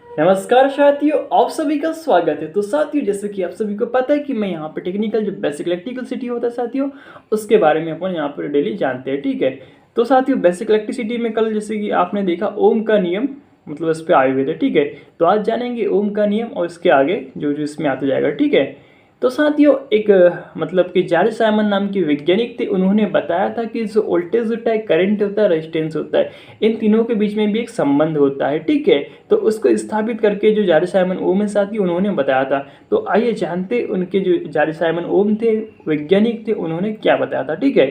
नमस्कार साथियों, आप सभी का स्वागत है। तो साथियों, जैसे कि आप सभी को पता है कि मैं यहाँ पे टेक्निकल जो बेसिक इलेक्ट्रिसिटी होता है साथियों, उसके बारे में अपन यहाँ पर डेली जानते हैं। ठीक है, तो साथियों बेसिक इलेक्ट्रिसिटी में कल जैसे कि आपने देखा ओम का नियम, मतलब इस पर आए हुए थे। ठीक है, तो आज जानेंगे ओम का नियम और इसके आगे जो जो इसमें आता जाएगा। ठीक है, तो साथियों एक मतलब कि जॉर्ज साइमन नाम के वैज्ञानिक थे, उन्होंने बताया था कि जो वोल्टेज होता है, करंट होता है, रेजिस्टेंस होता है, इन तीनों के बीच में भी एक संबंध होता है। ठीक है, तो उसको स्थापित करके जो जॉर्ज साइमन ओम है साथियों, उन्होंने बताया था। तो आइए जानते उनके जो जॉर्ज साइमन ओम थे, वैज्ञानिक थे, उन्होंने क्या बताया था। ठीक है,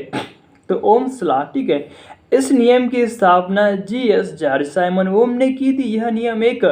तो ओम्स लॉ। ठीक है, इस नियम की स्थापना जी.एस. जॉर्ज साइमन ओम ने की थी। यह नियम एक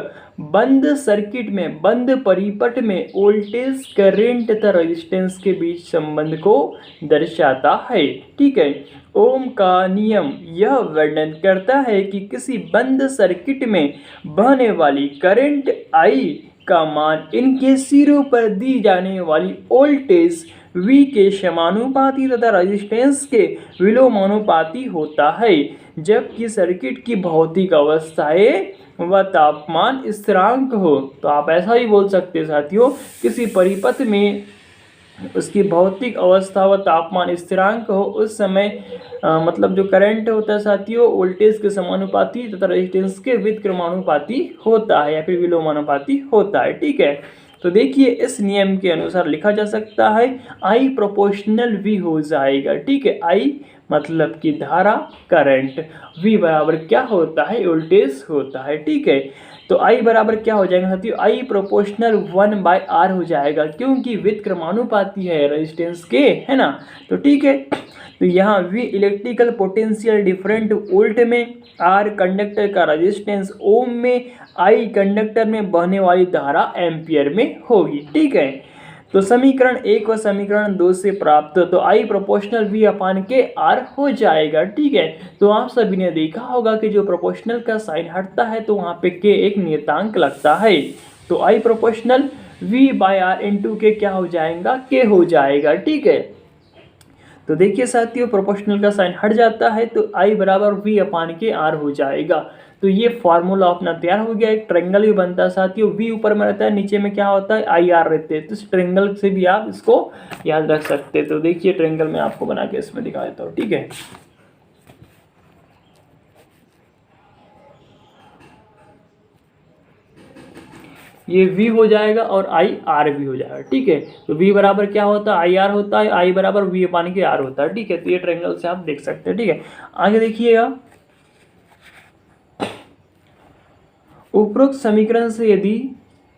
बंद सर्किट में, बंद परिपथ में वोल्टेज, करंट तथा रेजिस्टेंस के बीच संबंध को दर्शाता है। ठीक है, ओम का नियम यह वर्णन करता है कि किसी बंद सर्किट में बहने वाली करंट I का मान इनके सिरों पर दी जाने वाली वोल्टेज V के समानुपाती तथा रेजिस्टेंस के विलोमानुपाती होता है, जबकि सर्किट की भौतिक अवस्थाएं व तापमान स्थिरांक हो। तो आप ऐसा ही बोल सकते हैं साथियों, किसी परिपथ में उसकी भौतिक अवस्था व तापमान स्थिरांक हो, उस समय मतलब जो करंट होता है साथियों, वोल्टेज के समानुपाती तथा रेजिस्टेंस के व्युत्क्रमानुपाती होता है या फिर विलोमानुपाती होता है। ठीक है, तो देखिए इस नियम के अनुसार लिखा जा सकता है I प्रोपोर्शनल V हो जाएगा। ठीक है, I मतलब कि धारा, करंट, V बराबर क्या होता है, वोल्टेज होता है। ठीक है, तो I बराबर क्या हो जाएगा साथियों, I प्रोपोर्शनल 1/R हो जाएगा, क्योंकि व्युत्क्रमानुपाती है रेजिस्टेंस के, है ना। तो ठीक है, तो यहाँ V electrical potential different volt में, R कंडक्टर का रेजिस्टेंस ओम में, I कंडक्टर में बहने वाली धारा एम्पियर में होगी। ठीक है, तो समीकरण 1 व समीकरण 2 से प्राप्त, तो I प्रोपोर्शनल V अपान के R हो जाएगा। ठीक है, तो आप सभी ने देखा होगा कि जो प्रोपोर्शनल का साइन हटता है तो वहाँ पे K एक नियतांक लगता है। तो I प्रोपोर्शनल V/R इंटू के क्या हो जाएगा, K हो जाएगा। ठीक है, तो देखिए साथियों प्रोपोर्शनल का साइन हट जाता है तो I बराबर V अपान के R हो जाएगा। तो ये फार्मूला अपना तैयार हो गया। एक ट्रायंगल भी बनता है साथियों, V ऊपर में रहता है, नीचे में क्या होता है, IR रहते हैं। तो इस ट्रायंगल से भी आप इसको याद रख सकते हैं। तो देखिए ट्रायंगल में आपको बना के इसमें दिखा देता हूँ। ठीक है, ये V हो जाएगा और I R भी हो जाएगा। ठीक है, तो V बराबर क्या होता है, IR होता है, I बराबर V अपान के R होता है। ठीक है, तो ये ट्रायंगल से आप देख सकते हैं। ठीक है, आगे देखिएगा, उपरोक्त समीकरण से यदि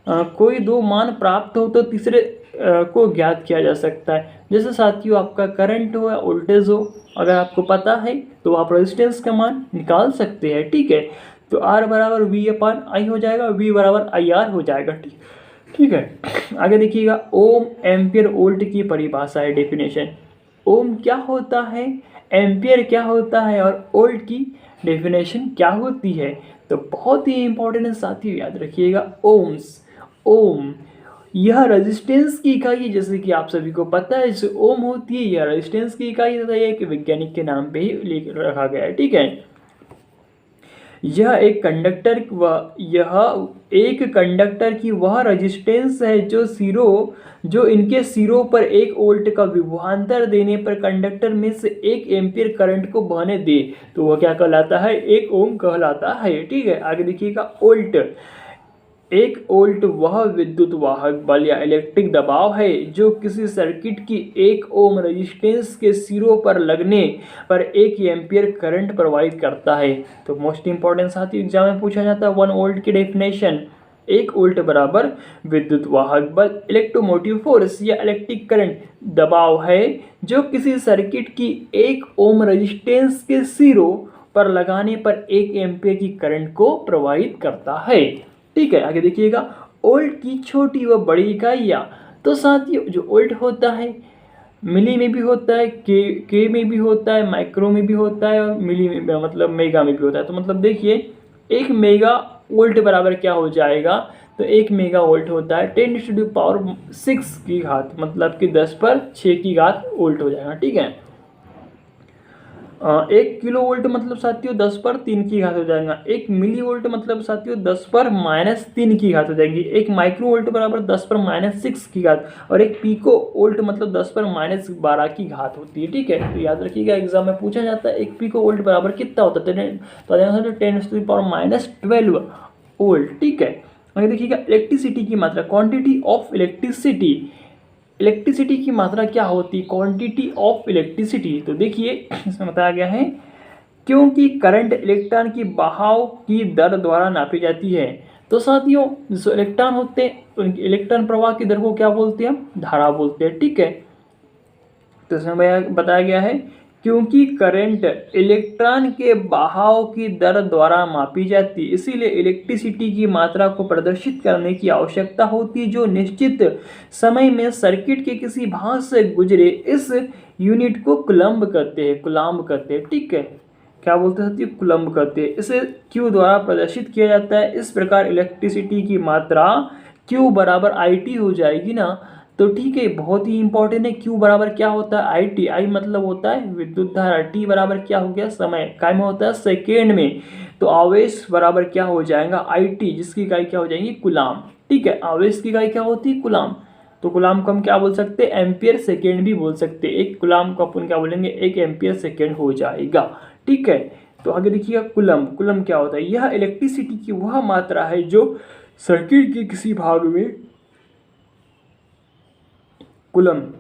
कोई दो मान प्राप्त हो तो तीसरे को ज्ञात किया जा सकता है। जैसे साथियों आपका करंट हो या वोल्टेज हो, अगर आपको पता है तो आप रेजिस्टेंस का मान निकाल सकते हैं। ठीक है, तो R बराबर V अपान I हो जाएगा, V बराबर IR हो जाएगा। ठीक है, आगे देखिएगा, ओम एम्पियर वोल्ट की परिभाषा है, डेफिनेशन। ओम क्या होता है, एम्पियर क्या होता है और वोल्ट की डेफिनेशन क्या होती है। तो बहुत ही इंपॉर्टेंट है साथियों, याद रखिएगा। ओम्स, ओम यह रेजिस्टेंस की इकाई, जैसे कि आप सभी को पता है जो ओम होती है यह रेजिस्टेंस की इकाई तथा एक वैज्ञानिक के नाम पे ही रखा गया है। ठीक है, यह एक कंडक्टर की वह रेजिस्टेंस है जो इनके सिरों पर 1 वोल्ट का विभवांतर देने पर कंडक्टर में से 1 एम्पीयर करंट को बहने दे, तो वह क्या कहलाता है, 1 ओम कहलाता है। ठीक है, आगे देखिएगा, वोल्ट, 1 वोल्ट वह विद्युत वाहक बल या इलेक्ट्रिक दबाव है जो किसी सर्किट की 1 ओम रेजिस्टेंस के सिरों पर लगने पर 1 एम्पीयर करंट प्रवाहित करता है। तो मोस्ट इंपॉर्टेंट साथियों एग्जाम में पूछा जाता है 1 वोल्ट की डेफिनेशन। 1 वोल्ट बराबर विद्युत वाहक बल, इलेक्ट्रोमोटिव फोर्स या इलेक्ट्रिक करंट दबाव है जो किसी सर्किट की 1 ओम रेजिस्टेंस के सिरों पर लगाने पर 1 एम्पीयर की करंट को प्रवाहित करता है। ठीक है, आगे देखिएगा, वोल्ट की छोटी व बड़ी इकाइयाँ। तो साथियों जो वोल्ट होता है मिली में भी होता है, के में भी होता है, माइक्रो में भी होता है और मिली में मतलब मेगा में भी होता है। तो मतलब देखिए 1 मेगा वोल्ट बराबर क्या हो जाएगा, तो 1 मेगा वोल्ट होता है 10⁶ की घात, मतलब कि 10 पर 6 की घात वोल्ट हो जाएगा। ठीक है, 1 किलो वोल्ट मतलब साथियों 10 पर 3 की घात हो जाएगा। 1 मिली वोल्ट मतलब साथियों 10 पर -3 की घात हो जाएगी। 1 माइक्रो वोल्ट बराबर 10 पर -6 की घात, और 1 पिको वोल्ट मतलब 10 पर -12 की घात होती है। ठीक है, तो याद रखिएगा एग्जाम में पूछा जाता है 1 पिको वोल्ट बराबर कितना होता है, तो 10⁻⁻12 वोल्ट। ठीक है, आगे देखिएगा इलेक्ट्रिसिटी की मात्रा, क्वांटिटी ऑफ इलेक्ट्रिसिटी। इलेक्ट्रिसिटी की मात्रा क्या होती है, क्वांटिटी ऑफ इलेक्ट्रिसिटी। तो देखिए इसमें बताया गया है, क्योंकि करंट इलेक्ट्रॉन की बहाव की दर द्वारा नापी जाती है। तो साथियों जो इलेक्ट्रॉन होते हैं उनकी इलेक्ट्रॉन प्रवाह की दर को क्या बोलते हैं, हम धारा बोलते हैं। ठीक है, तो इसमें बताया गया है, क्योंकि करंट इलेक्ट्रॉन के बहाव की दर द्वारा मापी जाती है, इसीलिए इलेक्ट्रिसिटी की मात्रा को प्रदर्शित करने की आवश्यकता होती है, जो निश्चित समय में सर्किट के किसी भाग से गुजरे। इस यूनिट को कूलम्ब कहते हैं, कूलम्ब कहते हैं। ठीक है, क्या बोलते हैं साथियों, कूलम्ब कहते हैं। इसे Q द्वारा प्रदर्शित किया जाता है। इस प्रकार इलेक्ट्रिसिटी की मात्रा Q बराबर IT हो जाएगी ना। तो ठीक है, बहुत ही इंपॉर्टेंट है। Q बराबर क्या होता है, IT। I मतलब होता है विद्युत धारा, T बराबर क्या हो गया, समय, काय में होता है सेकेंड में। तो आवेश बराबर क्या हो जाएगा, IT, जिसकी इकाई क्या हो जाएगी, कूलाम। ठीक है, आवेश की इकाई क्या होती है, कूलाम। तो कूलाम को हम क्या बोल सकते हैं, एम्पियर सेकेंड भी बोल सकते हैं। एक कूलाम को अपन क्या बोलेंगे, 1 एम्पियर सेकेंड हो जाएगा। ठीक है, तो आगे देखिएगा कूलम्ब। कूलम्ब क्या होता है, यह इलेक्ट्रिसिटी की वह मात्रा है जो सर्किट के किसी भाग में, कूलम्ब,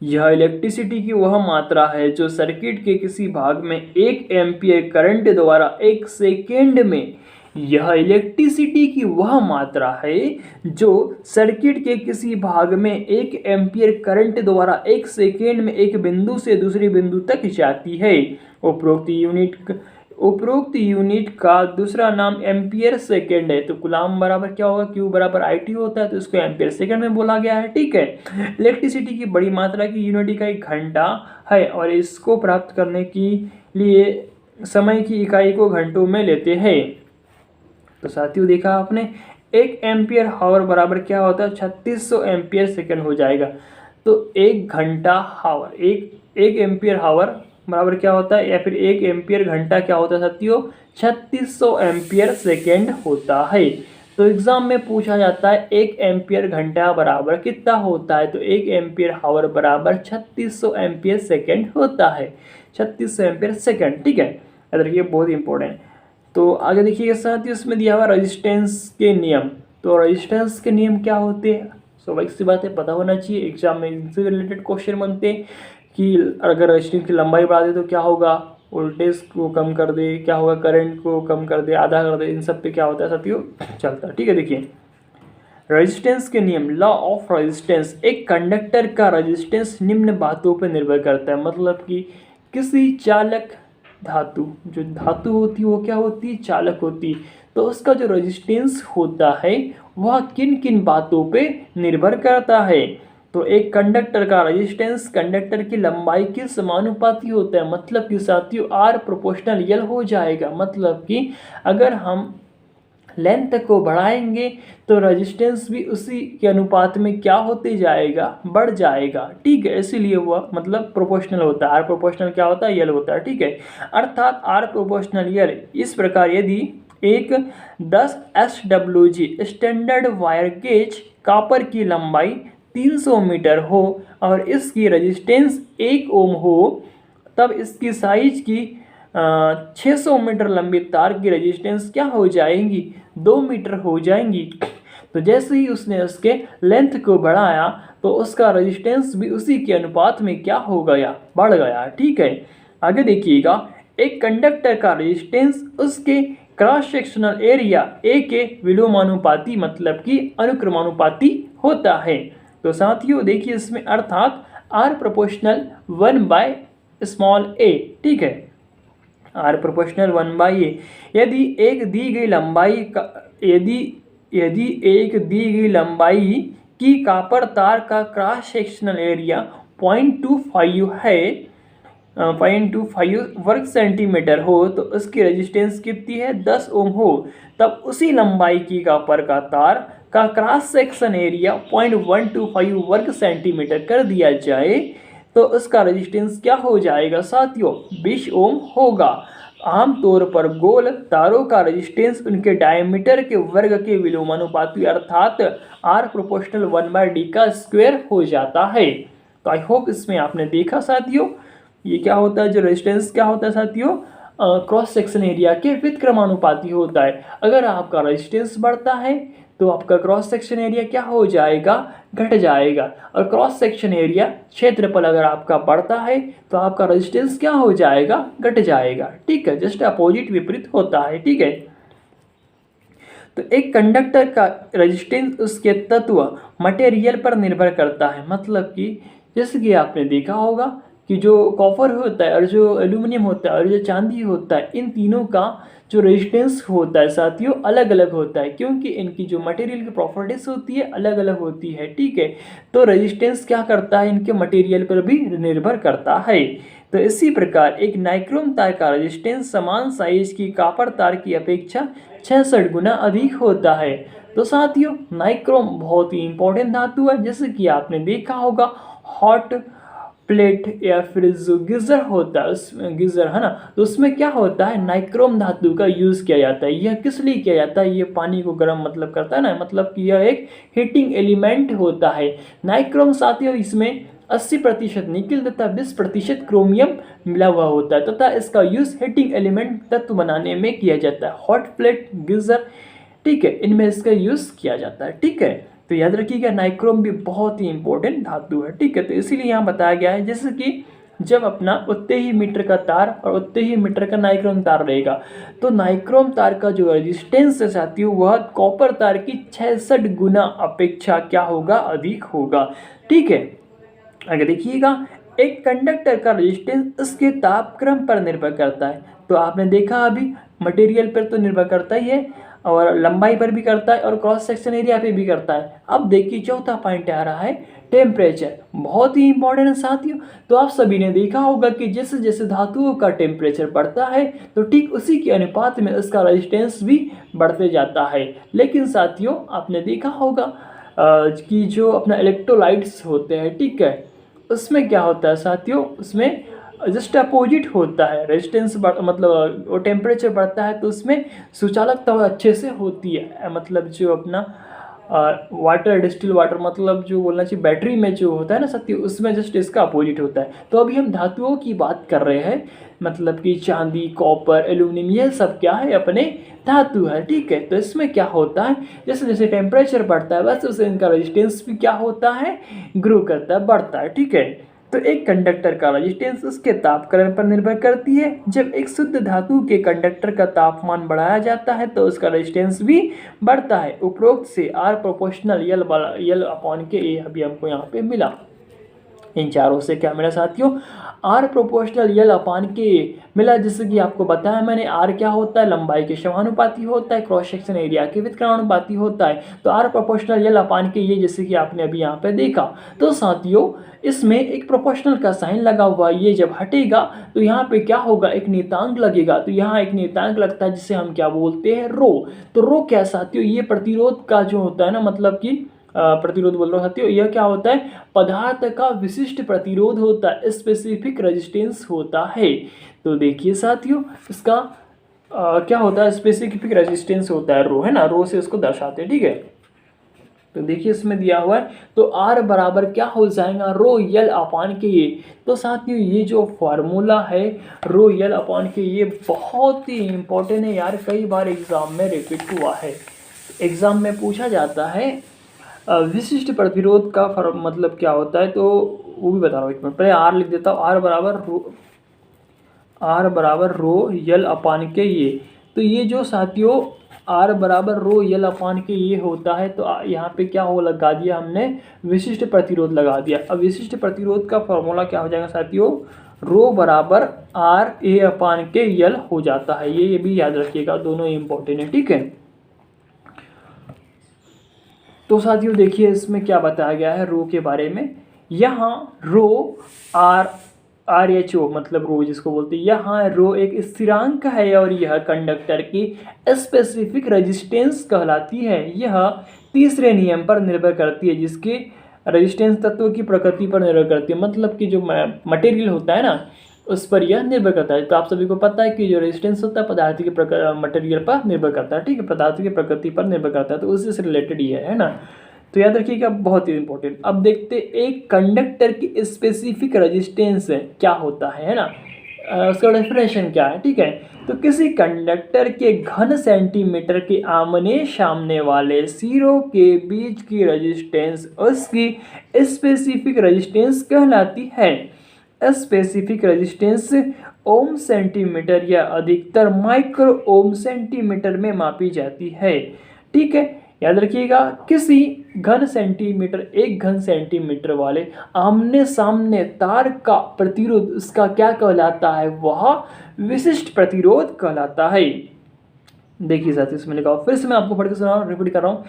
यह इलेक्ट्रिसिटी की वह मात्रा है जो सर्किट के किसी भाग में 1 एम्पियर करंट द्वारा 1 सेकेंड में, यह इलेक्ट्रिसिटी की वह मात्रा है जो सर्किट के किसी भाग में 1 एम्पियर करंट द्वारा 1 सेकेंड में एक बिंदु से दूसरे बिंदु तक जाती है। उपरोक्त यूनिट का दूसरा नाम एम्पियर सेकेंड है। तो कूलम्ब बराबर क्या होगा, Q बराबर IT होता है, तो इसको एम्पियर सेकेंड में बोला गया है। ठीक है, इलेक्ट्रिसिटी की बड़ी मात्रा की यूनिट इकाई घंटा है, और इसको प्राप्त करने के लिए समय की इकाई को घंटों में लेते हैं। तो साथियों देखा आपने, 1 एम्पियर हावर बराबर क्या होता है, 3600 एम्पियर सेकेंड हो जाएगा। तो 1 घंटा हावर, एक एम्पियर हावर बराबर क्या होता है, या फिर 1 एम्पियर घंटा क्या होता है साथियों, 3600 एम्पियर सेकेंड होता है। तो एग्जाम में पूछा जाता है 1 एम्पियर घंटा बराबर कितना होता है, तो 1 एम्पियर हावर बराबर 3600 एम्पियर सेकेंड होता है, 3600 एम्पियर सेकेंड। ठीक है, याद रखिए, बहुत इंपॉर्टेंट। तो आगे देखिएगा साथियों, इसमें दिया हुआ रेजिस्टेंस के नियम। तो रेजिस्टेंस के नियम क्या होते हैं, स्वाभाविक सी बात है, पता होना चाहिए। एग्जाम में इनसे रिलेटेड क्वेश्चन बनते हैं कि अगर रेजिस्टेंस की लंबाई बढ़ा दे तो क्या होगा, वोल्टेज को कम कर दे, क्या होगा, करंट को कम कर दे, आधा कर दे, इन सब पे क्या होता है साथियों, चलता है। ठीक है, देखिए रेजिस्टेंस के नियम, लॉ ऑफ रेजिस्टेंस। एक कंडक्टर का रेजिस्टेंस निम्न बातों पर निर्भर करता है, मतलब कि किसी चालक धातु, जो धातु होती है वो क्या होती है, चालक होती है, तो उसका जो रेजिस्टेंस होता है वह किन किन बातों पे निर्भर करता है। तो एक कंडक्टर का रेजिस्टेंस कंडक्टर की लंबाई के समानुपाती होता है, मतलब कि साथियों R प्रोपोर्शनल L हो जाएगा। मतलब कि अगर हम लेंथ को बढ़ाएंगे तो रेजिस्टेंस भी उसी के अनुपात में क्या होते जाएगा, बढ़ जाएगा। ठीक है, इसीलिए वह मतलब प्रोपोर्शनल होता है। R प्रोपोर्शनल क्या होता है, L होता है। ठीक है, अर्थात R प्रोपोर्शनल L। इस प्रकार यदि एक 10 SWG standard wire gauge copper की लंबाई 300 मीटर हो और इसकी रेजिस्टेंस 1 ओम हो, तब इसकी साइज की 600 मीटर लंबी तार की रेजिस्टेंस क्या हो जाएंगी, 2 मीटर हो जाएंगी। तो जैसे ही उसने उसके लेंथ को बढ़ाया तो उसका रेजिस्टेंस भी उसी के अनुपात में क्या हो गया, बढ़ गया। ठीक है, आगे देखिएगा, एक कंडक्टर का रेजिस्टेंस उसके क्रॉस सेक्शनल एरिया ए के विलोमानुपाती मतलब कि अनुक्रमानुपाती होता है। तो साथियों देखिए इसमें अर्थात R प्रोपोर्शनल 1/a। ठीक है, R प्रोपोर्शनल 1/a। यदि एक दी गई लंबाई की कॉपर तार का क्रॉस सेक्शनल एरिया 0.25 है, 0.25 वर्ग सेंटीमीटर हो, तो उसकी रेजिस्टेंस कितनी है, 10 ओम हो, तब उसी लंबाई की कॉपर का तार का क्रॉस सेक्शन एरिया 0.125 वर्ग सेंटीमीटर कर दिया जाए, तो उसका रेजिस्टेंस क्या हो जाएगा साथियों, 20 ओम होगा। आमतौर पर गोल तारों का रेजिस्टेंस उनके डायमीटर के वर्ग के विलोमानुपाती अर्थात R प्रोपोर्शनल 1/d का स्क्वायर हो जाता है। तो आई होप इसमें आपने देखा साथियों, ये क्या होता है, जो रेजिस्टेंस क्या होता है साथियों, क्रॉस सेक्शन एरिया के व्युत्क्रमानुपाती होता है। अगर आपका रेजिस्टेंस बढ़ता है तो आपका क्रॉस सेक्शन एरिया क्या हो जाएगा, घट जाएगा। और क्रॉस सेक्शन एरिया क्षेत्रफल अगर आपका बढ़ता है तो आपका रेजिस्टेंस क्या हो जाएगा, घट जाएगा। ठीक है, जस्ट अपोजिट विपरीत होता है। ठीक है, तो एक कंडक्टर का रेजिस्टेंस उसके तत्व मटेरियल पर निर्भर करता है। मतलब कि जैसे कि आपने देखा होगा कि जो कॉपर होता है और जो एल्यूमिनियम होता है और जो चांदी होता है, इन तीनों का जो रेजिस्टेंस होता है साथियों अलग अलग होता है, क्योंकि इनकी जो मटेरियल की प्रॉपर्टीज होती है अलग अलग होती है। ठीक है, तो रेजिस्टेंस क्या करता है, इनके मटेरियल पर भी निर्भर करता है। तो इसी प्रकार एक नाइक्रोम तार का रेजिस्टेंस समान साइज की कॉपर तार की अपेक्षा 66 गुना अधिक होता है। तो साथियों नाइक्रोम बहुत ही इंपॉर्टेंट धातु है। जैसे कि आपने देखा होगा हॉट प्लेट या फिर जो गीजर होता है, उसमें गीजर है ना, तो उसमें क्या होता है, नाइक्रोम धातु का यूज़ किया जाता है। यह किस लिए किया जाता है, ये पानी को गर्म मतलब करता है ना, मतलब कि यह एक हीटिंग एलिमेंट होता है नाइक्रोम साथियों। इसमें 80% निकिल तथा 20% क्रोमियम मिला हुआ होता है तथा इसका यूज़ हीटिंग एलिमेंट तत्व बनाने में किया जाता है। हॉट प्लेट, गीजर, ठीक है, इनमें इसका यूज़ किया जाता है। ठीक है, तो याद रखिएगा नाइक्रोम भी बहुत ही इंपॉर्टेंट धातु है। ठीक है, तो इसीलिए यहाँ बताया गया है जैसे कि जब अपना उतने ही मीटर का तार और उतने ही मीटर का नाइक्रोम तार रहेगा, तो नाइक्रोम तार का जो रेजिस्टेंस है साथियों वह कॉपर तार की 66 गुना अपेक्षा क्या होगा, अधिक होगा। ठीक है, आगे देखिएगा एक कंडक्टर का रेजिस्टेंस उसके तापक्रम पर निर्भर करता है। तो आपने देखा अभी मटेरियल पर तो निर्भर करता ही है और लंबाई पर भी करता है और क्रॉस सेक्शन एरिया पे भी करता है। अब देखिए चौथा पॉइंट आ रहा है टेम्परेचर, बहुत ही इंपॉर्टेंट है साथियों। तो आप सभी ने देखा होगा कि जैसे जैसे धातुओं का टेम्परेचर बढ़ता है तो ठीक उसी के अनुपात में उसका रेजिस्टेंस भी बढ़ते जाता है। लेकिन साथियों आपने देखा होगा कि जो अपना इलेक्ट्रोलाइट्स होते हैं, ठीक है, उसमें क्या होता है साथियों, उसमें जस्ट अपोजिट होता है। रेजिस्टेंस मतलब वो टेम्परेचर बढ़ता है तो उसमें सुचालकता अच्छे से होती है। मतलब जो अपना वाटर, डिस्टिल वाटर, मतलब जो बोलना चाहिए बैटरी में जो होता है ना साथियों, उसमें जस्ट इसका अपोजिट होता है। तो अभी हम धातुओं की बात कर रहे हैं, मतलब कि चांदी, कॉपर, एल्यूमिनियम, ये सब क्या है, अपने धातु है। ठीक है, तो इसमें क्या होता है, जैसे जैसे टेम्परेचर बढ़ता है वैसे वैसे इनका रेजिस्टेंस भी क्या होता है, ग्रो करता है, बढ़ता है। ठीक है, तो एक कंडक्टर का रेजिस्टेंस उसके तापक्रम पर निर्भर करती है। जब एक शुद्ध धातु के कंडक्टर का तापमान बढ़ाया जाता है तो उसका रेजिस्टेंस भी बढ़ता है। उपरोक्त से R प्रोपोर्शनल यल अपॉन के ए अभी हमको यहाँ पे मिला। इन चारों से क्या मिला साथियों, R प्रोपोर्शनल यल अपान के मिला। जैसे कि आपको बताया मैंने, R क्या होता है, लंबाई के समानुपाती होता है, क्रॉस सेक्शन एरिया के व्युत्क्रमानुपाती होता है। तो R प्रोपोर्शनल यल अपान के ये जैसे कि आपने अभी यहाँ पे देखा। तो साथियों इसमें एक प्रोपोर्शनल का साइन लगा हुआ, ये जब हटेगा तो यहाँ पे क्या होगा, एक नियतांक लगेगा। तो यहाँ एक नियतांक लगता है जिसे हम क्या बोलते हैं, रो। तो रो क्या साथियों, ये प्रतिरोध का जो होता है ना, मतलब कि प्रतिरोध बोल रहा हूँ साथियों, यह क्या होता है, पदार्थ का विशिष्ट प्रतिरोध होता है, स्पेसिफिक रेजिस्टेंस होता है। तो देखिए साथियों इसका क्या होता है, स्पेसिफिक रेजिस्टेंस होता है, रो है ना, रो से इसको दर्शाते हैं। ठीक है, तो देखिए इसमें दिया हुआ है, तो R बराबर क्या हो जाएगा, रो यल अपान के ये। तो साथियों ये जो फार्मूला है रो यल अपान के, ये बहुत ही इंपॉर्टेंट है यार, कई बार एग्जाम में रिपीट हुआ है। एग्जाम में पूछा जाता है विशिष्ट प्रतिरोध का मतलब क्या होता है, तो वो भी बता रहा हूँ। एक मिनट पहले R लिख देता हूँ, R बराबर रो यल अपान के ये। तो ये जो साथियों R बराबर रो यल अपान के ये होता है, तो यहाँ पे क्या हो लगा दिया हमने, विशिष्ट प्रतिरोध लगा दिया। अब विशिष्ट प्रतिरोध का फॉर्मूला क्या हो जाएगा साथियों, रो बराबर R ए अपान के यल हो जाता है। ये भी याद रखिएगा, दोनों इंपॉर्टेंट है। ठीक है, तो साथियों देखिए इसमें क्या बताया गया है रो के बारे में। यहाँ रो आर एच ओ मतलब रो जिसको बोलते हैं, यहाँ रो एक स्थिरांक है और यह कंडक्टर की स्पेसिफिक रेजिस्टेंस कहलाती है। यह तीसरे नियम पर निर्भर करती है जिसके रेजिस्टेंस तत्व की प्रकृति पर निर्भर करती है, मतलब कि जो मटेरियल होता है ना उस पर यह निर्भर करता है। तो आप सभी को पता है कि जो रेजिस्टेंस होता है पदार्थ के मटेरियल पर निर्भर करता है, ठीक है, पदार्थ की प्रकृति पर निर्भर करता है, तो उसी से रिलेटेड ही है ना। तो याद रखिएगा, बहुत ही इंपॉर्टेंट। अब देखते एक कंडक्टर की स्पेसिफिक रेजिस्टेंस क्या होता है ना, उसका डेफिनेशन क्या है, ठीक है। तो किसी कंडक्टर के घन सेंटीमीटर के आमने सामने वाले सिरों के बीच की रेजिस्टेंस उसकी स्पेसिफिक रेजिस्टेंस कहलाती है। स्पेसिफिक रेजिस्टेंस ओम सेंटीमीटर या अधिकतर माइक्रो ओम सेंटीमीटर में मापी जाती है, ठीक है। याद रखिएगा, किसी घन सेंटीमीटर, एक घन सेंटीमीटर वाले आमने सामने तार का प्रतिरोध उसका क्या कहलाता है, वह विशिष्ट प्रतिरोध कहलाता है। देखिए साथियों, इसमें लिखा फिर से मैं आपको पढ़ के सुना रहा हूँ, रिपीट कर रहा हूँ।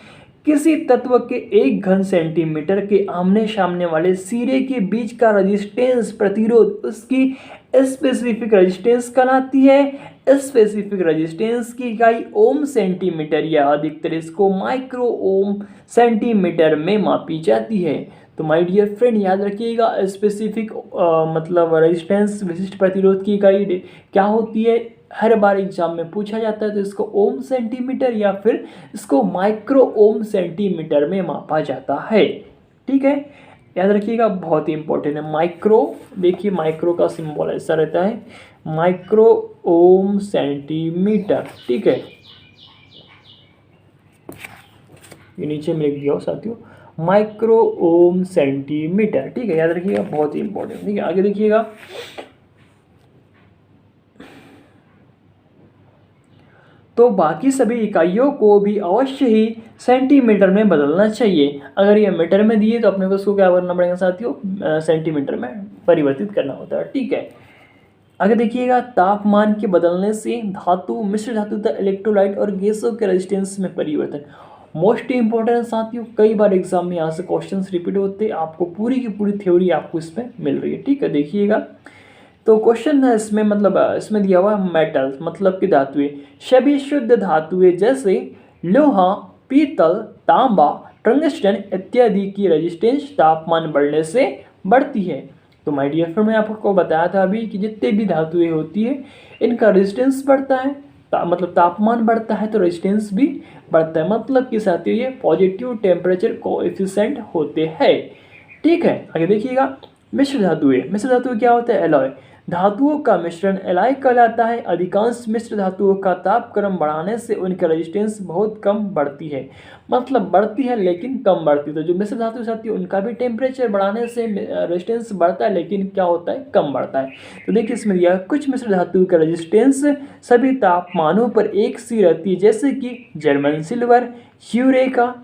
किसी तत्व के एक घन सेंटीमीटर के आमने सामने वाले सिरे के बीच का रेजिस्टेंस प्रतिरोध उसकी स्पेसिफिक रेजिस्टेंस कहलाती है। स्पेसिफिक रेजिस्टेंस की इकाई ओम सेंटीमीटर या अधिकतर इसको माइक्रो ओम सेंटीमीटर में मापी जाती है। तो माय डियर फ्रेंड, याद रखिएगा, स्पेसिफिक मतलब रेजिस्टेंस विशिष्ट प्रतिरोध की इकाई क्या होती है, हर बार एग्जाम में पूछा जाता है। तो इसको ओम सेंटीमीटर या फिर इसको माइक्रो ओम सेंटीमीटर में मापा जाता है, ठीक है। याद रखिएगा, बहुत ही इंपॉर्टेंट है माइक्रो। देखिए माइक्रो का सिंबल ऐसा रहता है, माइक्रो ओम सेंटीमीटर, ठीक है। ये नीचे में लिख दिया हो साथियों, माइक्रो ओम सेंटीमीटर, ठीक है। याद रखिएगा, बहुत ही इंपॉर्टेंट, ठीक है। आगे देखिएगा, तो बाकी सभी इकाइयों को भी अवश्य ही सेंटीमीटर में बदलना चाहिए। अगर ये मीटर में दिए तो अपने को उसको क्या करना पड़ेगा साथियों, सेंटीमीटर में परिवर्तित करना होता है, ठीक है। आगे देखिएगा, तापमान के बदलने से धातु, मिश्र धातु तथा इलेक्ट्रोलाइट और गैसों के रेजिस्टेंस में परिवर्तन मोस्ट इंपॉर्टेंट साथियों। कई बार एग्जाम में यहाँ से क्वेश्चंस रिपीट होते हैं, आपको पूरी की पूरी थ्योरी आपको इसमें मिल रही है, ठीक है। देखिएगा, तो क्वेश्चन है इसमें, मतलब इसमें दिया हुआ मेटल्स मतलब कि धातुएं, सभी शुद्ध धातुएं जैसे लोहा, पीतल, तांबा, टंगस्टन इत्यादि की रेजिस्टेंस तापमान बढ़ने से बढ़ती है। तो माय डियर फ्रेंड, मैं आपको बताया था अभी कि जितने भी धातुएं होती है इनका रेजिस्टेंस बढ़ता है, मतलब तापमान बढ़ता है तो रेजिस्टेंस भी बढ़ता है, मतलब कि साथियों ये पॉजिटिव टेम्परेचर कोएफिशिएंट होते हैं, ठीक है। आगे देखिएगा, मिश्र धातुएं, मिश्र धातु क्या होता है, एलॉय, धातुओं का मिश्रण एलॉय कहलाता है। अधिकांश मिश्र धातुओं का तापक्रम बढ़ाने से उनका रेजिस्टेंस बहुत कम बढ़ती है, मतलब बढ़ती है लेकिन कम बढ़ती है। तो जो मिश्र धातु साथी उनका भी टेम्परेचर बढ़ाने से रेजिस्टेंस बढ़ता है लेकिन क्या होता है, कम बढ़ता है। तो देखिए इसमें दिया, कुछ मिश्र धातु का रेजिस्टेंस सभी तापमानों पर एक सी रहती है, जैसे कि जर्मन सिल्वर, यूरेका,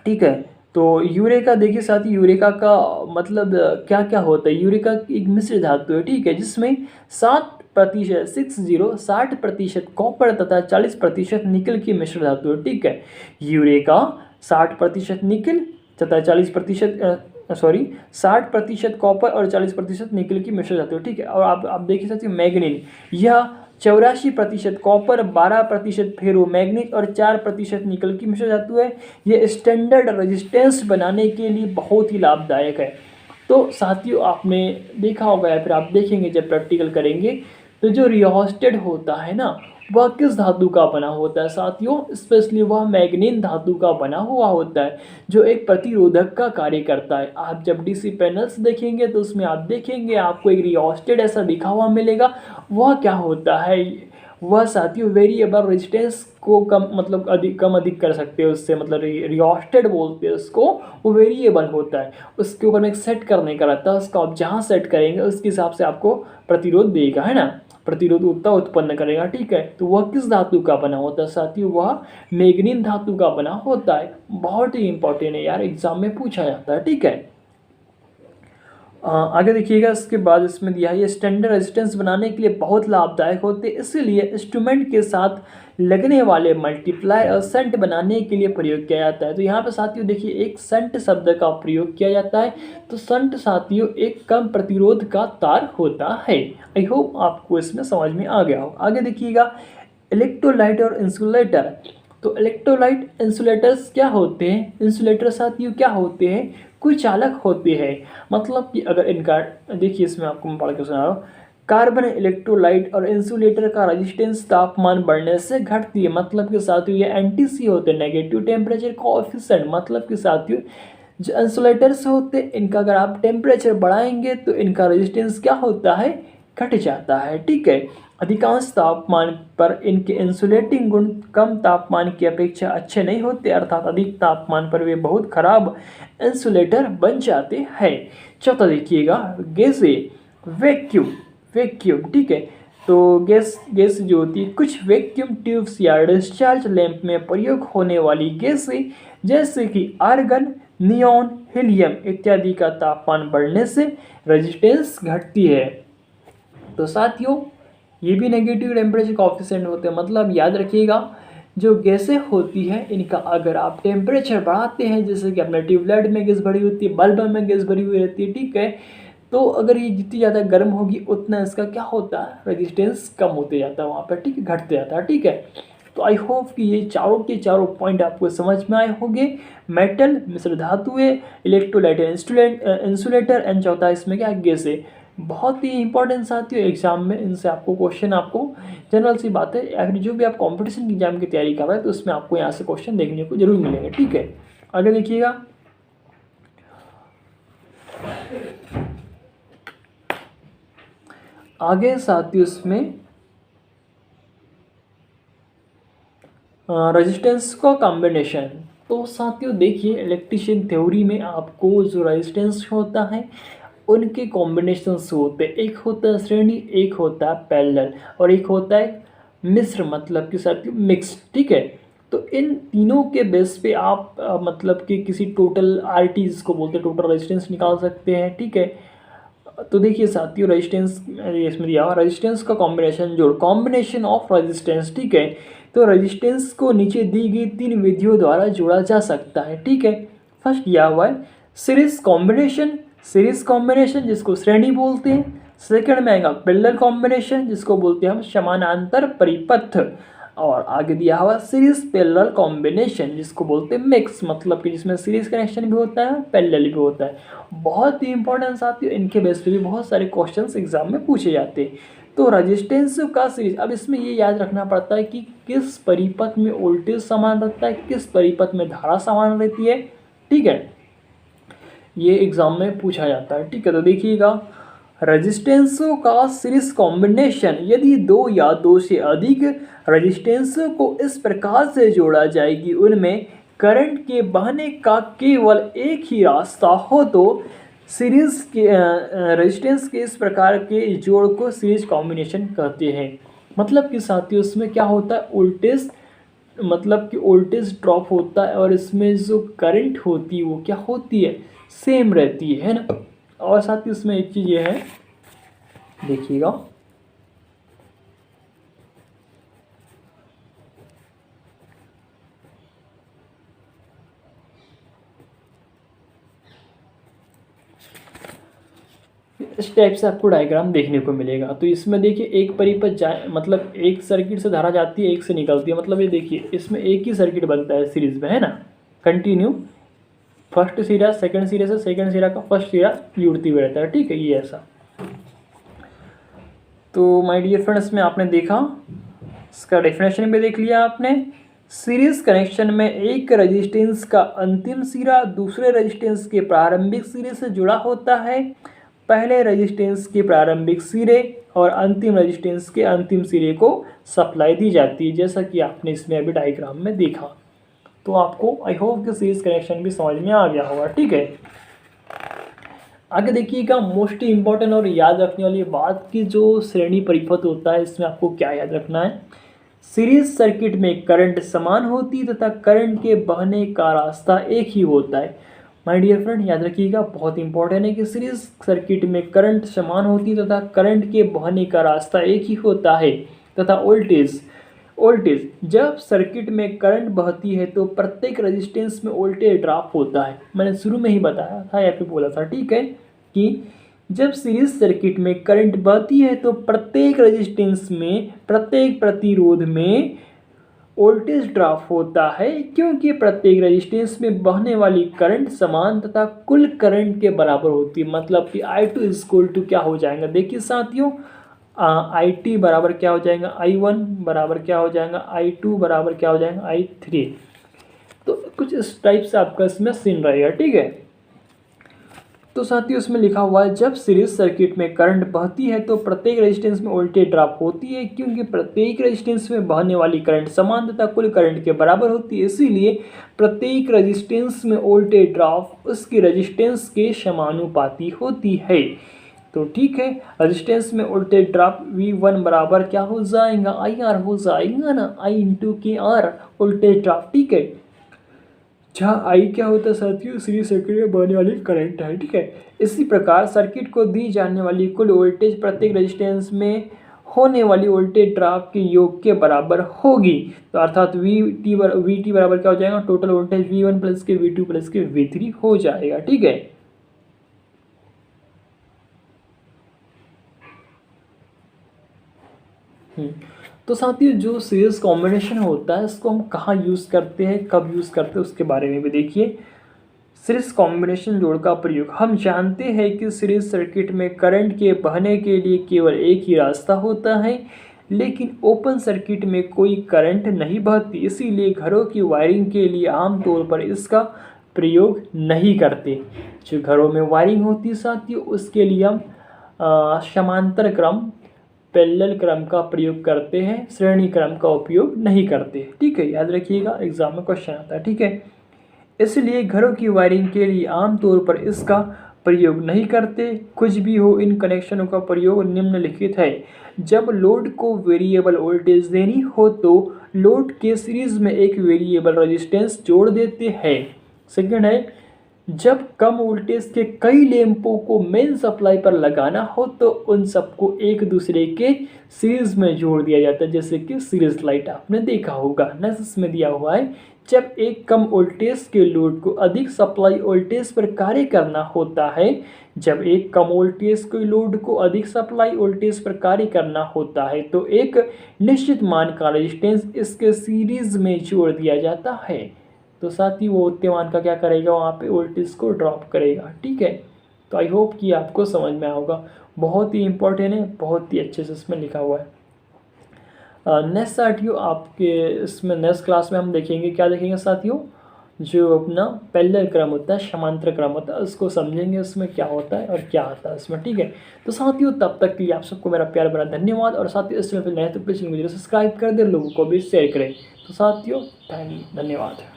ठीक है। तो यूरेका देखिए साथी, यूरेका का मतलब क्या क्या होता है, यूरेका एक मिश्र धातु है, ठीक है, जिसमें 60% कॉपर तथा 40% निकल की मिश्र धातु है, ठीक है। यूरेका 60% निकल तथा 60% कॉपर और 40% निकल की मिश्र धातु है, ठीक है। और आप देखिए साथी, मैग्नीज, यह 84% कॉपर, 12% फेरो मैग्नीज और 4% निकल की मिश्र धातु है। ये स्टैंडर्ड रेजिस्टेंस बनाने के लिए बहुत ही लाभदायक है। तो साथियों आपने देखा होगा या फिर आप देखेंगे जब प्रैक्टिकल करेंगे, तो जो रियोस्टेट होता है ना वह किस धातु का बना होता है साथियों, स्पेशली वह मैग्नीज धातु का बना हुआ होता है, जो एक प्रतिरोधक का कार्य करता है। आप जब डीसी पैनल्स देखेंगे तो उसमें आप देखेंगे आपको एक रियोस्टेट ऐसा लिखा हुआ मिलेगा। वह क्या होता है, वह साथियों वेरिएबल रेजिस्टेंस को कम मतलब अधिक कर सकते हैं उससे, मतलब रियोस्टेट बोलते हैं उसको, वो वेरिएबल होता है, उसके ऊपर में एक सेट करने का रहता है, उसको आप जहाँ सेट करेंगे उसके हिसाब से आपको प्रतिरोध देगा, है ना, प्रतिरोध उत्पन्न करेगा, ठीक है। तो वह किस धातु का बना होता है साथियों, वह मैग्नीज धातु का बना होता है। बहुत ही इंपॉर्टेंट है यार, एग्जाम में पूछा जाता है, ठीक है। आगे देखिएगा, इसके बाद इसमें दिया है ये स्टैंडर्ड रेजिस्टेंस बनाने के लिए बहुत लाभदायक होते हैं, इसलिए इंस्ट्रूमेंट के साथ लगने वाले मल्टीप्लायर और शंट बनाने के लिए प्रयोग किया जाता है। तो यहाँ पे साथियों देखिए एक शंट शब्द का प्रयोग किया जाता है। तो शंट साथियों एक कम प्रतिरोध का तार होता है। आई होप आपको इसमें समझ में आ गया हो। आगे देखिएगा, इलेक्ट्रोलाइट और इंसुलेटर, तो इलेक्ट्रोलाइट इंसुलेटर्स क्या होते हैं? इंसुलेटर साथियों क्या होते हैं? कोई चालक होते हैं। मतलब कि अगर इनका देखिए, इसमें आपको मैं पढ़ के सुना रहा हूँ। कार्बन इलेक्ट्रोलाइट और इंसुलेटर का रेजिस्टेंस तापमान बढ़ने से घटती है। मतलब कि साथियों ये एनटीसी होते हैं, नेगेटिव टेम्परेचर कोएफिशिएंट। मतलब कि साथियों जो इंसुलेटर्स होते हैं इनका अगर आप टेम्परेचर बढ़ाएंगे तो इनका रेजिस्टेंस क्या होता है? घट जाता है। ठीक है। अधिकांश तापमान पर इनके इंसुलेटिंग गुण कम तापमान की अपेक्षा अच्छे नहीं होते, अर्थात अधिक तापमान पर वे बहुत खराब इंसुलेटर बन जाते हैं। चौथा देखिएगा, गैसे वैक्यूम। वैक्यूम ठीक है। तो गैस जो होती है, कुछ वैक्यूम ट्यूब्स या डिस्चार्ज लैंप में प्रयोग होने वाली गैसें जैसे कि आर्गन, नियॉन, हीलियम इत्यादि का तापमान बढ़ने से रेजिस्टेंस घटती है। तो साथियों ये भी नेगेटिव टेम्परेचर कोएफिशिएंट होते हैं। मतलब याद रखिएगा, जो गैसें होती हैं इनका अगर आप टेम्परेचर बढ़ाते हैं, जैसे कि अपने ट्यूबलाइट में गैस भरी होती है, बल्ब में गैस भरी हुई रहती है, ठीक है, तो अगर ये जितनी ज़्यादा गर्म होगी उतना इसका क्या होता है? रेजिस्टेंस कम होते जाता है वहाँ पर, ठीक है, घटते जाता है। ठीक है। तो आई होप कि ये चारों के चारों पॉइंट आपको समझ में आए होंगे। मेटल मिश्र धातुएं, इलेक्ट्रोलाइट इंसुलेटर एंड चौथा इसमें क्या? गैसें। बहुत ही इंपॉर्टेंट साथियों, एग्जाम में इनसे आपको क्वेश्चन, आपको जनरल सी बात है, अगर जो भी आप कंपटीशन की एग्जाम की तैयारी कर रहे हैं तो उसमें आपको यहाँ से क्वेश्चन देखने को जरूर मिलेंगे। ठीक है। आगे देखिएगा, आगे साथियों इसमें रेजिस्टेंस का कॉम्बिनेशन। तो साथियों देखिए, इलेक्ट्रिशियन थ्योरी में आपको जो रेजिस्टेंस होता है उनके कॉम्बिनेशंस होते हैं। एक होता है श्रेणी, एक होता है पैरेलल और एक होता है मिश्र, मतलब कि साथियों मिक्स। ठीक है। तो इन तीनों के बेस पे आप मतलब कि किसी टोटल आरटी जिसको बोलते हैं टोटल रेजिस्टेंस निकाल सकते हैं। ठीक है। तो देखिए साथियों, रेजिस्टेंस इसमें दिया हुआ रेजिस्टेंस का कॉम्बिनेशन जोड़, कॉम्बिनेशन ऑफ रेजिस्टेंस। ठीक है। तो रेजिस्टेंस को नीचे दी गई 3 विधियों द्वारा जोड़ा जा सकता है। ठीक है। फर्स्ट दिया हुआ है सीरीज कॉम्बिनेशन, सीरीज कॉम्बिनेशन जिसको श्रेणी बोलते हैं। सेकंड में आएगा पैरेलल कॉम्बिनेशन जिसको बोलते हैं हम समानांतर परिपथ। और आगे दिया हुआ सीरीज पैरेलल कॉम्बिनेशन जिसको बोलते हैं मिक्स, मतलब कि जिसमें सीरीज कनेक्शन भी होता है, पैरेलल भी होता है। बहुत ही इंपॉर्टेंट साथियों, इनके बेस पे भी बहुत सारे क्वेश्चंस एग्जाम में पूछे जाते हैं। तो रेजिस्टेंस का सीरीज, अब इसमें ये याद रखना पड़ता है कि किस परिपथ में वोल्टेज समान रहता है, किस परिपथ में धारा समान रहती है। ठीक है। ये एग्जाम में पूछा जाता है। ठीक है। तो देखिएगा, रेजिस्टेंसों का सीरीज कॉम्बिनेशन, यदि 2 या 2 से अधिक रेजिस्टेंसों को इस प्रकार से जोड़ा जाएगी उनमें करंट के बहने का केवल एक ही रास्ता हो तो सीरीज के रेजिस्टेंस के इस प्रकार के जोड़ को सीरीज कॉम्बिनेशन कहते हैं। मतलब कि साथियों इसमें क्या होता है, वोल्टेज, मतलब कि वोल्टेज ड्रॉप होता है और इसमें जो करंट होती है वो क्या होती है? सेम रहती है ना। और साथ ही इसमें एक चीज़ ये है, देखिएगा, इस टाइप से आपको डायग्राम देखने को मिलेगा। तो इसमें देखिए एक परिपथ जाए, मतलब एक सर्किट से धारा जाती है, एक से निकलती है, मतलब ये देखिए इसमें एक ही सर्किट बनता है सीरीज में, है ना, कंटिन्यू। फर्स्ट सिरा सेकंड सिरे से सेकंड सिरा का फर्स्ट सिरा जुड़ती हुई रहता है। ठीक है, ये ऐसा। तो माय डियर फ्रेंड्स, में आपने देखा, इसका डेफिनेशन भी देख लिया आपने। सीरीज कनेक्शन में एक रेजिस्टेंस का अंतिम सिरा दूसरे रेजिस्टेंस के प्रारंभिक सिरे से जुड़ा होता है। पहले रेजिस्टेंस के प्रारंभिक सिरे और अंतिम रेजिस्टेंस के अंतिम सिरे को सप्लाई दी जाती है, जैसा कि आपने इसमें अभी डायग्राम में देखा। तो आपको आई होप कि सीरीज कनेक्शन भी समझ में आ गया होगा। ठीक है। आगे देखिएगा, मोस्ट इम्पॉर्टेंट और याद रखने वाली बात की जो श्रेणी परिपथ होता है, इसमें आपको क्या याद रखना है, सीरीज सर्किट में करंट समान होती तथा करंट के बहने का रास्ता एक ही होता है। माय डियर फ्रेंड, याद रखिएगा, बहुत इंपॉर्टेंट है कि सीरीज सर्किट में करंट समान होती तथा करंट के बहने का रास्ता एक ही होता है तथा वोल्टेज जब सर्किट में करंट बहती है तो प्रत्येक रेजिस्टेंस में वोल्टेज ड्रॉप होता है। मैंने शुरू में ही बताया था या फिर बोला था, ठीक है, कि जब सीरीज सर्किट में करंट बहती है तो प्रत्येक रेजिस्टेंस में, प्रत्येक प्रतिरोध में वोल्टेज ड्रॉप होता है क्योंकि प्रत्येक रेजिस्टेंस में बहने वाली करंट समान तथा कुल करंट के बराबर होती है। मतलब कि I2 इक्वल टू क्या हो जाएगा, देखिए साथियों, IT बराबर क्या हो जाएगा, I1 बराबर क्या हो जाएगा, I2 बराबर क्या हो जाएगा, I3। तो कुछ इस टाइप से आपका इसमें सीन रहेगा, ठीक है। तो साथियों इसमें लिखा हुआ है जब सीरीज सर्किट में करंट बहती है तो प्रत्येक रेजिस्टेंस में वोल्टेज ड्रॉप होती है क्योंकि प्रत्येक रेजिस्टेंस में बहने वाली करंट समान तथा कुल करंट के बराबर होती है। इसीलिए प्रत्येक रेजिस्टेंस में वोल्टेज ड्रॉप उसकी रेजिस्टेंस के समानुपाती होती है। तो ठीक है, रेजिस्टेंस में वोल्टेज ड्रॉप V1 बराबर क्या हो जाएगा, IR हो जाएगा ना, I इंटू के आर वोल्टेज ड्रॉप, ठीक है। जहाँ आई क्या होता है साथियों, सीरीज सर्किट में बहने वाली करंट है, ठीक है। इसी प्रकार सर्किट को दी जाने वाली कुल वोल्टेज प्रत्येक रेजिस्टेंस में होने वाली वोल्टेज ड्रॉप के योग के बराबर होगी। तो अर्थात वी टी बराबर क्या हो जाएगा, टोटल वोल्टेज V1 प्लस के V2 प्लस के V3 हो जाएगा, ठीक है। तो साथियों जो सीरीज कॉम्बिनेशन होता है इसको हम कहाँ यूज़ करते हैं, कब यूज़ करते हैं, उसके बारे में भी देखिए। सीरीज कॉम्बिनेशन जोड़ का प्रयोग, हम जानते हैं कि सीरीज सर्किट में करंट के बहने के लिए केवल एक ही रास्ता होता है, लेकिन ओपन सर्किट में कोई करंट नहीं बहती। इसीलिए घरों की वायरिंग के लिए आमतौर पर इसका प्रयोग नहीं करते। जो घरों में वायरिंग होती है साथियों उसके लिए हम समांतर क्रम, पैरेलल क्रम का प्रयोग करते हैं, श्रेणी क्रम का उपयोग नहीं करते, ठीक है। याद रखिएगा, एग्जाम में क्वेश्चन आता है, ठीक है। इसलिए घरों की वायरिंग के लिए आमतौर पर इसका प्रयोग नहीं करते। कुछ भी हो, इन कनेक्शनों का प्रयोग निम्नलिखित है। जब लोड को वेरिएबल वोल्टेज देनी हो तो लोड के सीरीज में एक वेरिएबल रेजिस्टेंस जोड़ देते हैं। सेकंड है, जब कम वोल्टेज के कई लैंपों को मेन सप्लाई पर लगाना हो तो उन सबको एक दूसरे के सीरीज में जोड़ दिया जाता है, जैसे कि सीरीज लाइट आपने देखा होगा। नेक्स्ट इसमें दिया हुआ है, जब एक कम वोल्टेज के लोड को अधिक सप्लाई वोल्टेज पर कार्य करना होता है, जब एक कम वोल्टेज के लोड को अधिक सप्लाई वोल्टेज पर कार्य करना होता है तो एक निश्चित मान का रेजिस्टेंस इसके सीरीज में जोड़ दिया जाता है। तो साथ ही वो उतने मान का क्या करेगा, वहाँ पे वोल्टेज को ड्रॉप करेगा, ठीक है। तो आई होप कि आपको समझ में आएगा, बहुत ही इंपॉर्टेंट है, बहुत ही अच्छे से इसमें लिखा हुआ है। नेक्स्ट साथियों आपके इसमें नेक्स्ट क्लास में हम देखेंगे, क्या देखेंगे साथियों, जो अपना पैरेलल क्रम होता है, समांतर क्रम होता है, उसको समझेंगे उसमें क्या होता है और क्या आता है उसमें, ठीक है। तो साथियों तब तक के लिए आप सबको मेरा प्यार भरा धन्यवाद, और साथियों इस चैनल पर नए तो प्लीज मुझे सब्सक्राइब कर दे, लोगों को भी शेयर करें। तो साथियों धन्यवाद।